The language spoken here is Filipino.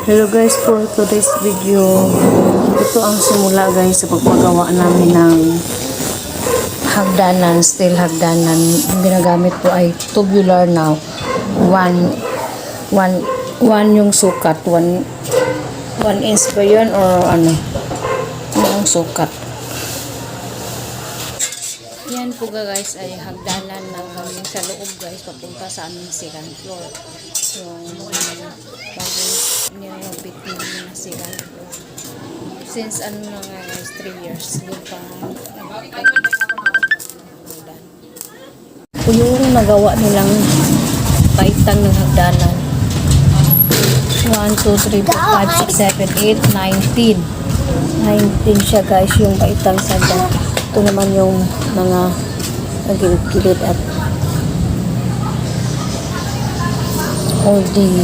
Hello guys, for today's video, ito ang simula guys sa pagpagawa namin ng hagdanan, steel hagdanan. Yung ginagamit ko ay tubular now. One yung sukat, 1 inch ba yun or ano, yung sukat. Yan po guys ay hagdanan ng aming sa loob guys, papunta sa aming second floor. Yung bagong nilapit namin na second floor. Since ano na nga guys, 3 years. Yung pa yung nagawa nilang paitang ng hagdanan. 1, 2, 3, 4, 5, 6, 7, 8, 19. 19 siya guys yung paitang sa hagdanan. Ito naman yung mga nagilid-gilid at holding